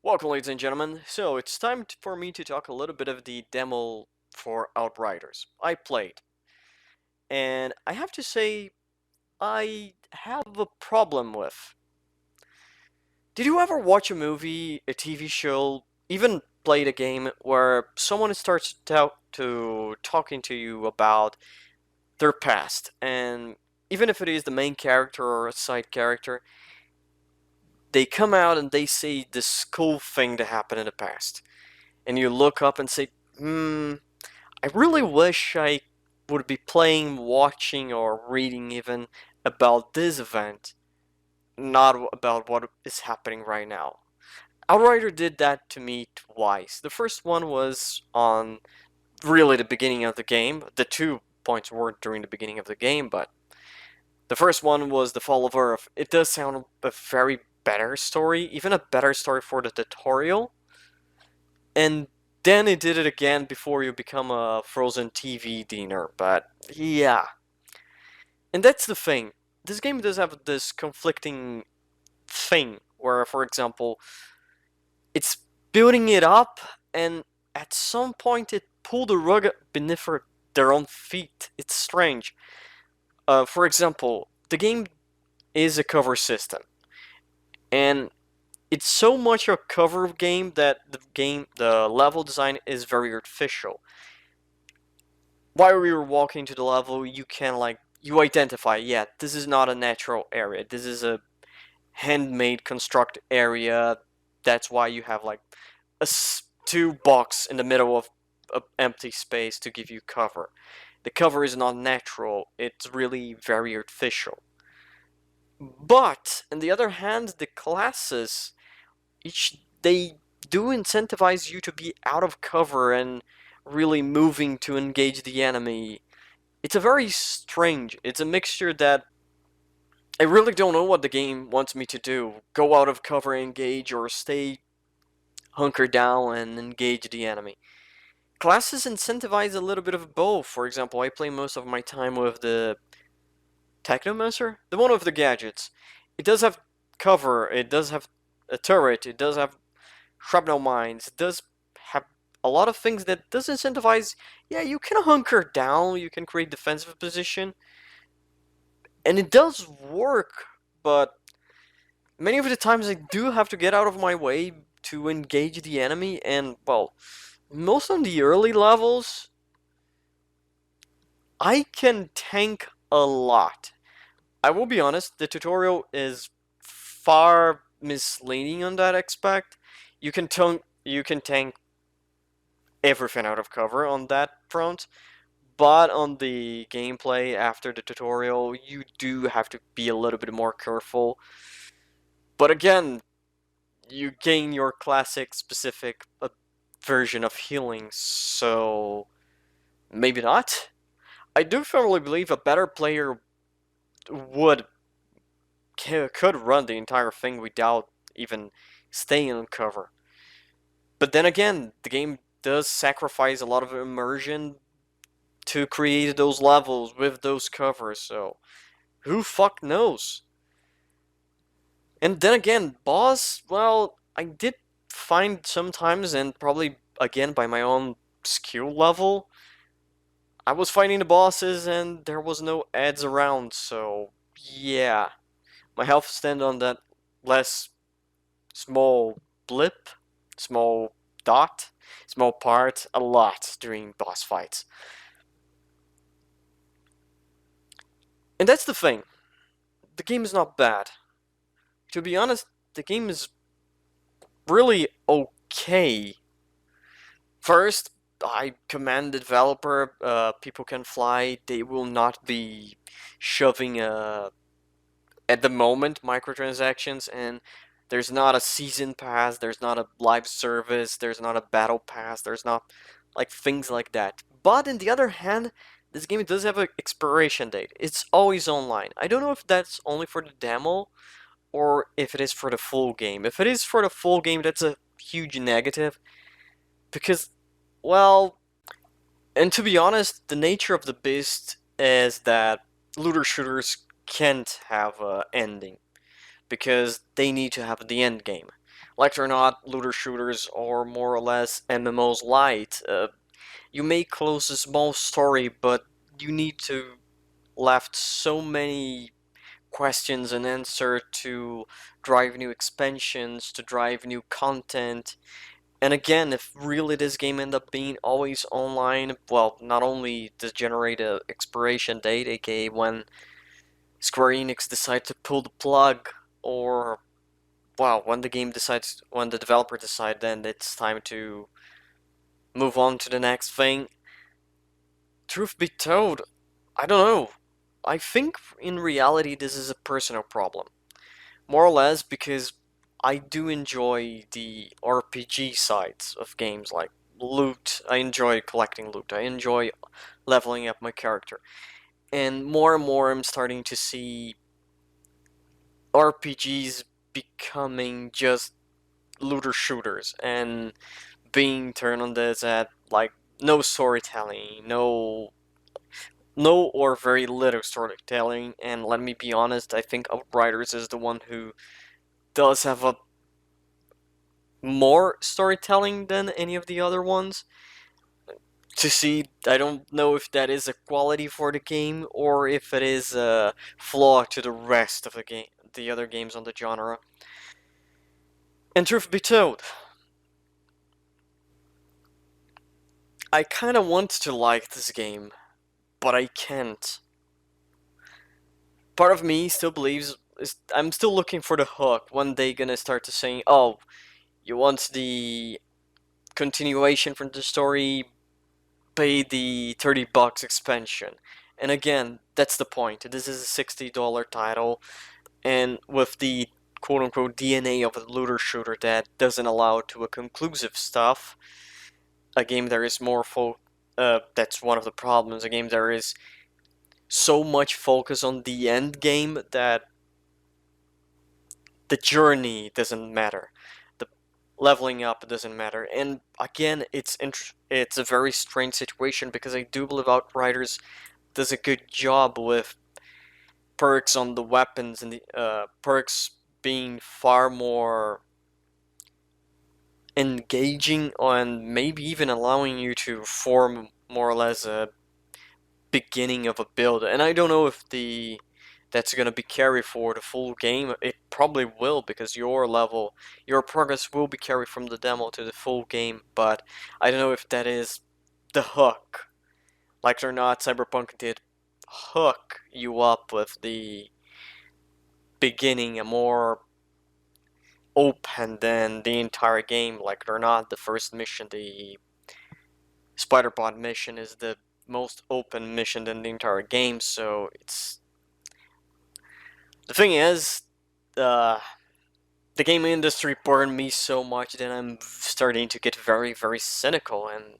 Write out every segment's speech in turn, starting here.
Welcome, ladies and gentlemen. So it's time for me to talk a little bit of the demo for Outriders. I played, and I have to say, I have a problem with. Did you ever watch a movie, a TV show, even played a game where someone starts to talking to you about their past, and even if it is the main character or a side character, they come out and they say this cool thing that happened in the past, and you look up and say, I really wish I would be playing, watching, or reading even about this event, not about what is happening right now. Outrider did that to me twice. The first one was on really the beginning of the game. The 2 points weren't during the beginning of the game, but the first one was The Fall of Earth. It does sound a very better story, even a better story for the tutorial. And then it did it again before you become a frozen TV diener, but yeah. And that's the thing. This game does have this conflicting thing where, for example, it's building it up, and at some point it pulled the rug beneath their own feet. It's strange. For example, the game is a cover system, and it's so much a cover game that the level design is very artificial. While we were walking to the level, you can you identify, yeah, this is not a natural area. This is a handmade construct area. That's why you have like two box in the middle of an empty space to give you cover. The cover is not natural. It's really very artificial. But on the other hand, the classes they do incentivize you to be out of cover and really moving to engage the enemy. It's a very strange. It's a mixture that I really don't know what the game wants me to do. Go out of cover, engage, or stay hunkered down and engage the enemy. Classes incentivize a little bit of both. For example, I play most of my time with the Technomancer, the one with the gadgets. It does have cover, it does have a turret, it does have shrapnel mines, it does have a lot of things that does incentivize, yeah, you can hunker down, you can create defensive position, and it does work, but many of the times I do have to get out of my way to engage the enemy, and, well, most on the early levels, I can tank a lot. I will be honest, the tutorial is far misleading on that aspect. You can tank everything out of cover on that front, but on the gameplay after the tutorial, you do have to be a little bit more careful. But again, you gain your classic specific version of healing, so maybe not. I do firmly believe a better player would could run the entire thing without even staying on cover. But then again, the game does sacrifice a lot of immersion to create those levels with those covers, so who fuck knows? And then again, boss, well, I did find sometimes, and probably again by my own skill level, I was fighting the bosses and there was no ads around, so yeah. My health stand on that less small blip, small dot, small part a lot during boss fights. And that's the thing. The game is not bad. To be honest, the game is really okay. First, I commend the developer. People Can Fly. They will not be shoving at the moment microtransactions, and there's not a season pass, there's not a live service, there's not a battle pass, there's not like things like that. But on the other hand, this game does have an expiration date. It's always online. I don't know if that's only for the demo or if it is for the full game. If it is for the full game, that's a huge negative because, well, and to be honest, the nature of the beast is that looter shooters can't have an ending because they need to have the end game. like it or not, looter shooters or more or less MMOs light. You may close a small story, but you need to left so many questions and answer to drive new expansions, to drive new content. And again, if really this game end up being always online, well, not only does generate a expiration date, aka when Square Enix decide to pull the plug, or well, when the developer decide, then it's time to move on to the next thing. Truth be told, I don't know. I think in reality this is a personal problem. More or less because I do enjoy the RPG sides of games like loot. I enjoy collecting loot. I enjoy leveling up my character. And more I'm starting to see RPGs becoming just looter shooters and being turned on this at like no storytelling, no or very little storytelling. And let me be honest, I think Outriders is the one who does have a more storytelling than any of the other ones. To see, I don't know if that is a quality for the game or if it is a flaw to the rest of the other games on the genre. And truth be told, I kind of want to like this game, but I can't. Part of me still believes I'm still looking for the hook. When they gonna start to saying, "Oh, you want the continuation from the story? Pay the $30 expansion." And again, that's the point. This is a $60 title, and with the quote unquote DNA of a looter shooter that doesn't allow to a conclusive stuff, a game there is more that's one of the problems. A game there is so much focus on the end game that the journey doesn't matter. The leveling up doesn't matter. And again, it's a very strange situation because I do believe Outriders does a good job with perks on the weapons and the perks being far more engaging and maybe even allowing you to form more or less a beginning of a build. And I don't know if that's gonna be carried for the full game. It probably will because your progress will be carried from the demo to the full game. But I don't know if that is the hook. Like it or not, Cyberpunk did hook you up with the beginning, a more open than the entire game. Like it or not, the first mission, the Spider-Bot mission, is the most open mission in the entire game. So it's the thing is, uh, the game industry burned me so much that I'm starting to get very cynical, and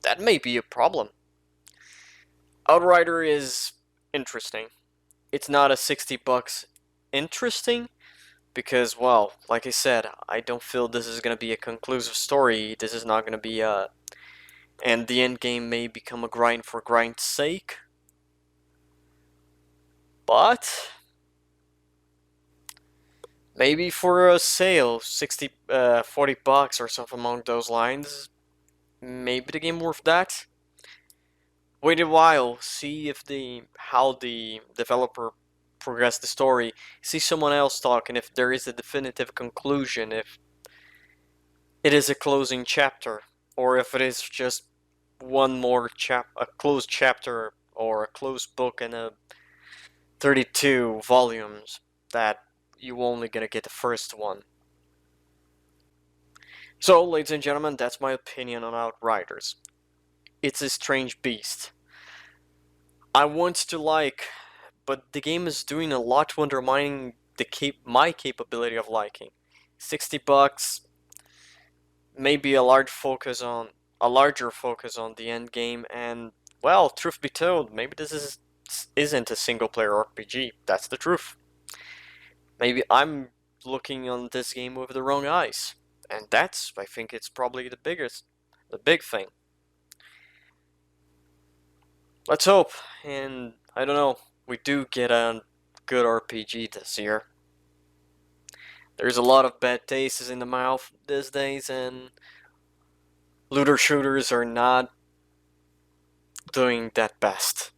that may be a problem. Outrider is interesting. It's not a $60 interesting because, well, like I said, I don't feel this is gonna be a conclusive story. This is not gonna be a, and the end game may become a grind for grind's sake. But maybe for a sale, 60, $40 or something along those lines, maybe the game worth that. Wait a while, see if how the developer progressed the story, see someone else talk, and if there is a definitive conclusion, if it is a closing chapter, or if it is just one more a closed chapter or a closed book in a 32 volumes that you only gonna get the first one. So, ladies and gentlemen, that's my opinion on Outriders. It's a strange beast. I want to like, but the game is doing a lot to undermining my capability of liking. $60, maybe a larger focus on the end game, and well, truth be told, maybe isn't a single player RPG. That's the truth. Maybe I'm looking on this game with the wrong eyes, and that's, I think, it's probably the big thing. Let's hope, and I don't know, we do get a good RPG this year. There's a lot of bad tastes in the mouth these days, and looter shooters are not doing that best.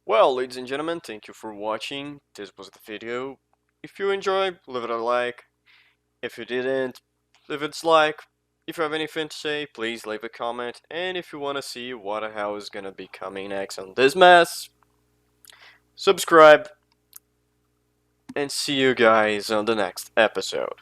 Well, ladies and gentlemen, thank you for watching. This was the video. If you enjoyed, leave it a like. If you didn't, leave it a dislike. If you have anything to say, please leave a comment. And if you want to see what the hell is gonna be coming next on this mess, subscribe. And see you guys on the next episode.